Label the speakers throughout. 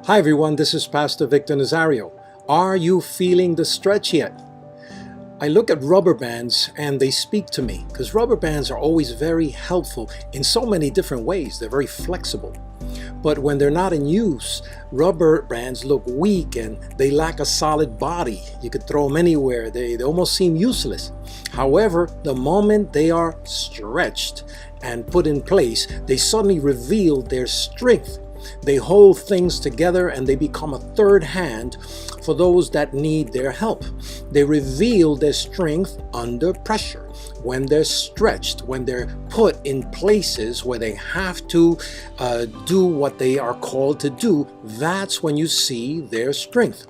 Speaker 1: Hi everyone, this is Pastor Victor Nazario. Are you feeling the stretch yet? I look at rubber bands and they speak to me because rubber bands are always very helpful in so many different ways. They're very flexible. But when they're not in use, rubber bands look weak and they lack a solid body. You could throw them anywhere. They almost seem useless. However, the moment they are stretched and put in place, they suddenly reveal their strength. They hold things together and they become a third hand for those that need their help. They reveal their strength under pressure. When they're stretched, when they're put in places where they have to do what they are called to do, that's when you see their strength.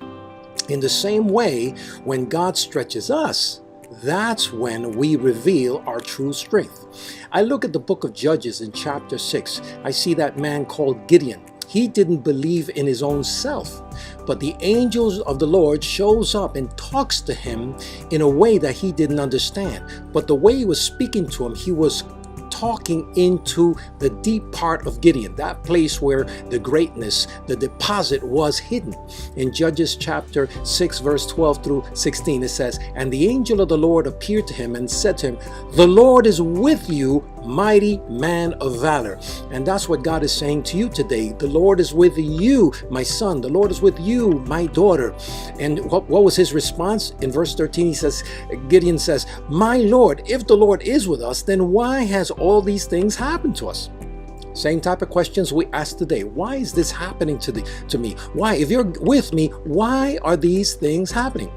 Speaker 1: In the same way, when God stretches us, that's when we reveal our true strength. I look at the book of Judges in chapter 6. I see that man called Gideon. He didn't believe in his own self, but the angels of the Lord shows up and talks to him in a way that he didn't understand. But the way he was speaking to him, he was talking into the deep part of Gideon, that place where the greatness, the deposit was hidden. In Judges chapter 6 verse 12 through 16 it says, "And the angel of the Lord appeared to him and said to him, 'The Lord is with you, mighty man of valor.'" And that's what God is saying to you today. The Lord is with you, my son. The Lord is with you, my daughter. And what was his response? In verse 13 he says, Gideon says, "My Lord, if the Lord is with us, then why has all these things happened to us?" Same type of questions we ask today. Why is this happening to me? Why? If you're with me, why are these things happening?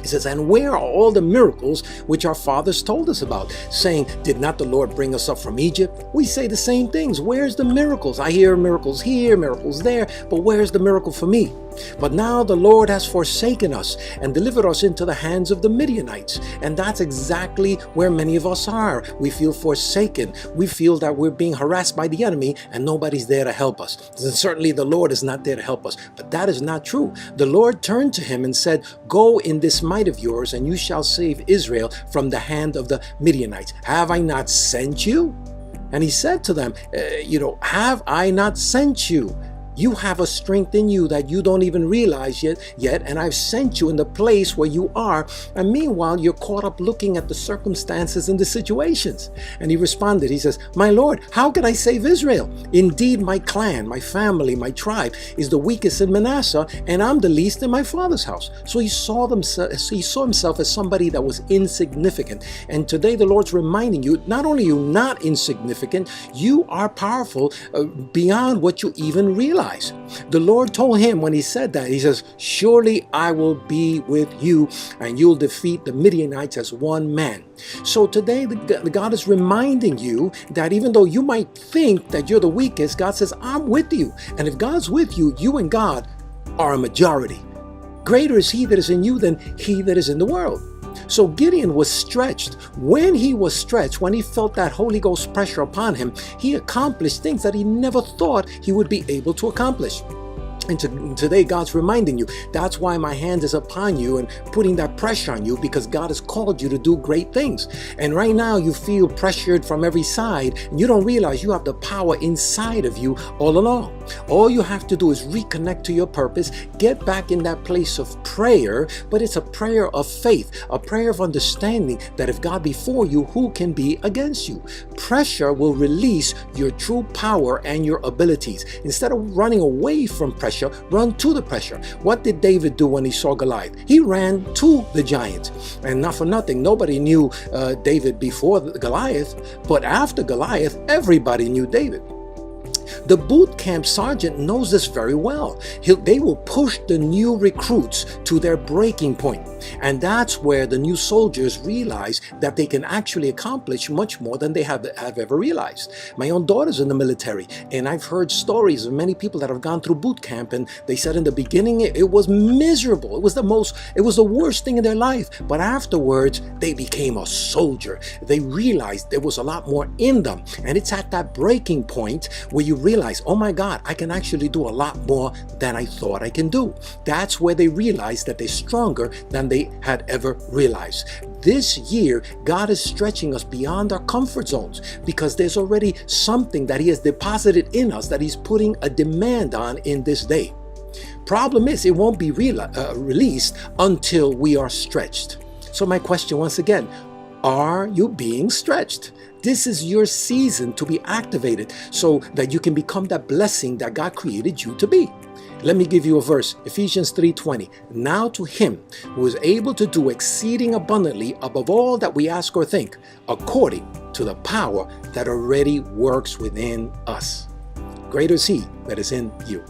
Speaker 1: He says, "And where are all the miracles which our fathers told us about, saying, 'Did not the Lord bring us up from Egypt?'" We say the same things. Where's the miracles? I hear miracles here, miracles there, but where's the miracle for me? But now the Lord has forsaken us and delivered us into the hands of the Midianites. And that's exactly where many of us are. We feel forsaken. We feel that we're being harassed by the enemy and nobody's there to help us. And certainly the Lord is not there to help us. But that is not true. The Lord turned to him and said, "Go in this might of yours, and you shall save Israel from the hand of the Midianites. Have I not sent you?" And he said to them, "Have I not sent you? You have a strength in you that you don't even realize yet, and I've sent you in the place where you are. And meanwhile, you're caught up looking at the circumstances and the situations." And he responded, he says, "My Lord, how can I save Israel? Indeed, my clan, my family, my tribe is the weakest in Manasseh, and I'm the least in my father's house." So he saw himself as somebody that was insignificant. And today the Lord's reminding you, not only are you not insignificant, you are powerful beyond what you even realize. The Lord told him when he said that, he says, "Surely I will be with you and you'll defeat the Midianites as one man." So today the God is reminding you that even though you might think that you're the weakest, God says, "I'm with you." And if God's with you, you and God are a majority. Greater is he that is in you than he that is in the world. So Gideon was stretched. When he was stretched, when he felt that Holy Ghost pressure upon him, he accomplished things that he never thought he would be able to accomplish. And today God's reminding you, that's why my hand is upon you and putting that pressure on you, because God has called you to do great things. And right now you feel pressured from every side and you don't realize you have the power inside of you all along. All you have to do is reconnect to your purpose, get back in that place of prayer, but it's a prayer of faith, a prayer of understanding that if God be for you, who can be against you? Pressure will release your true power and your abilities. Instead of running away from pressure, run to the pressure. What did David do when he saw Goliath? He ran to the giant. And not for nothing, nobody knew David before Goliath, but after Goliath, everybody knew David. The boot camp sergeant knows this very well. They will push the new recruits to their breaking point. And that's where the new soldiers realize that they can actually accomplish much more than they have ever realized. My own daughter's in the military, and I've heard stories of many people that have gone through boot camp, and they said in the beginning it was miserable. It was the worst thing in their life. But afterwards, they became a soldier. They realized there was a lot more in them. And it's at that breaking point where you realize, oh my God, I can actually do a lot more than I thought I can do. That's where they realize that they're stronger than they had ever realized. This year, God is stretching us beyond our comfort zones because there's already something that He has deposited in us that He's putting a demand on in this day. Problem is, it won't be released until we are stretched. So my question once again, are you being stretched? This is your season to be activated so that you can become that blessing that God created you to be. Let me give you a verse, Ephesians 3:20. Now to him who is able to do exceeding abundantly above all that we ask or think, according to the power that already works within us. Greater is he that is in you.